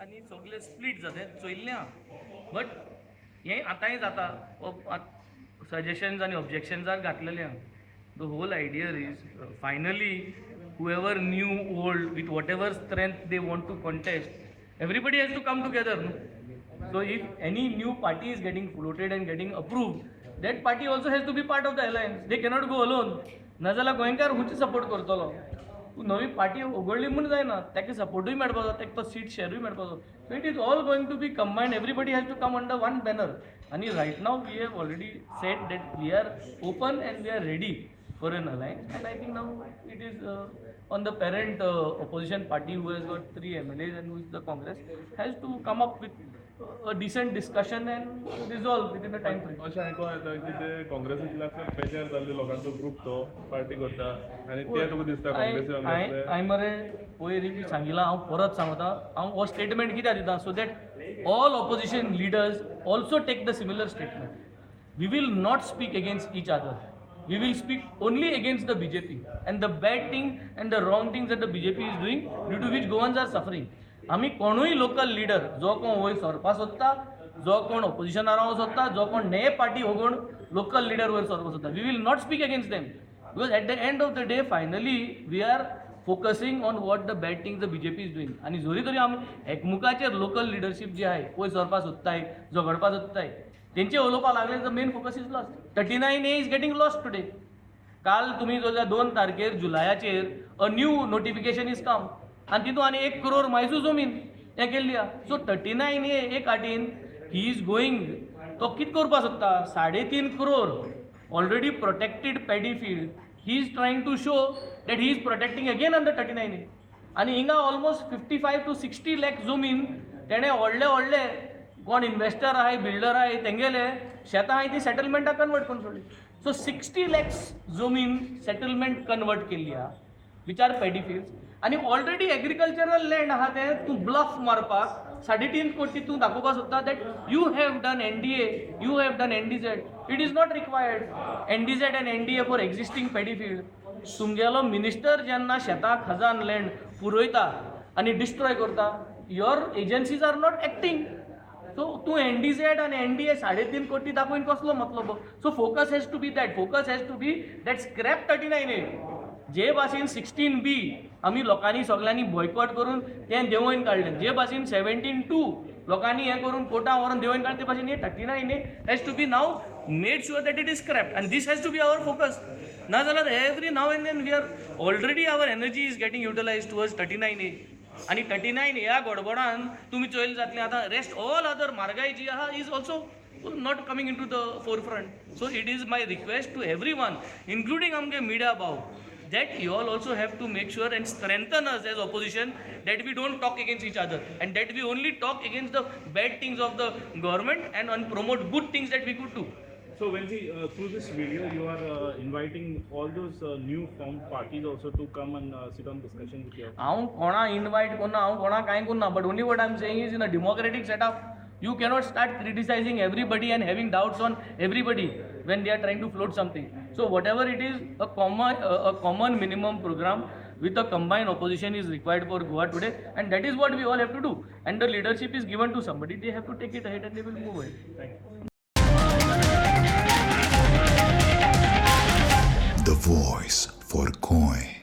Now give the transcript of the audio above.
आनी सगळे स्प्लीट जाता चोयल्लें आहा बट हें आतांय जाता सजेशन्स आनी ऑब्जेक्शन्साक घातलेलें आहा the whole idea is finally whoever new old with whatever strength they want to contest everybody has to come together no? So if any new party is getting floated and getting approved that party also has to be part of the alliance they cannot go alone नाजाल्यार गोंयकार हुंच support करतलो नवी party उगडली म्हूण जायना ताका सपोर्टूय मेळपाक जाय ताका तो सीट शेअरूय मेळपाक जाय so it is all going to be combined everybody has to come under one banner आनी right now we have already said that we are open and we are ready for an alliance and I think now it is on the parent opposition party who has got 3 MLAs and who is the Congress has to come up with a decent discussion and resolve within a time frame. अशें आयकूं येता की ते काँग्रेसींतल्यान pressure जाल्ले लोकांचो group तो party करता आनी ते तुका दिसता काँग्रेसी हांवें मरे पयलीं बी सांगिलां हांव परत सांगता हांव हो स्टेटमेंट कित्याक दिता so that all opposition leaders also take the similar statement we will not speak against each other we will speak only against the BJP and the bad thing and the wrong things that the BJP is doing due to which Goans are suffering. आमी कोणूय local leader जो कोण वयर सरपा सोदता जो कोण ऑपोजिशनार रावंक सोदता जो कोण नये पार्टी होगून लोकल लिडर वयर सरपा सोदता we will not speak against them because at the end of the day finally we are focusing on what the bad things the BJP is doing आनी जरी तरी आमी एकमुखाचेर लोकल लिडरशीप जी आहे वयर सरपा सोदताय झगडपा सोदताय तेंचे उलोवपाक लागले the main focus is lost 39A is getting lost today काल तुमी जो 2 तारखेर जुलायाचेर a new notification is come आनी तितून आनी 1 करोड मायजू जमीन हें केल्ली आहा सो 39A एक वाटेन ही इज गोईंग तो कितें करपा सोदता 3.5 crore already protected paddy field he is trying to show that he is protecting again under 39A आनी हिंगा ऑलमोस्ट 55 to 60 लाख जमीन तेणें व्हडले कोण इन्वेस्टर आहे बिल्डर आहे तेंगेले शेतां हाय ती सेटलमेंटाक कन्वर्ट करून सोडली सो 60 lakhs जमीन सेटलमेंट कन्वर्ट केल्ली आहा विच आर पॅडी फिल्ड्स आनी ऑलरेडी एग्रीकल्चरल लँड आहा ते तूं ब्लफ मारपाक 3.5 कोटी तूं दाखोवपाक सोदता that you have done NDA you have done NDZ it is not required NDZ and NDA for existing paddy field तुमगेलो मिनिस्टर जेन्ना शेतां खजान लँड पुरयता आनी डिस्ट्रॉय करता your agencies are not acting so तूं NDZ आनी NDA 3.5 कोटी दाखोवन कसलो मतलब so focus has to be that scrap 39A जे भाशेन 16B आमी लोकांनी सगळ्यांनी बॉयकॉट करून तें देंवयन काडलें जे भाशेन 17(2) लोकांनी हें करून कोर्टां व्हरून देंवयन काडलें ते भाशेन हे 39A has to be now made sure that it is scrapped आनी this has to be our focus नाजाल्यार every now and then we are already our energy is getting utilised towards 39A आणि 39 ह्या गडबडान तुम्ही चोयल जातले आता rest all other म्हारगाय जी आहा is also not coming into the forefront so it is my request to everyone including आमगे media भाव that you all also have to make sure and strengthen us as opposition that we don't talk against each other and that we only talk against the bad things of the government and promote good things that we could do. So when through this video you are inviting all those new formed parties also to come and sit on discussion with you. I kona invite kona kona kai kona but only what I am saying is in a democratic setup you cannot start criticizing everybody and having doubts on everybody when they are trying to float something. So whatever it is a common minimum program with a combined opposition is required for Goa today and that is what we all have to do and the leadership is given to somebody they have to take it ahead and they will move ahead. Thank you. The voice for Goy.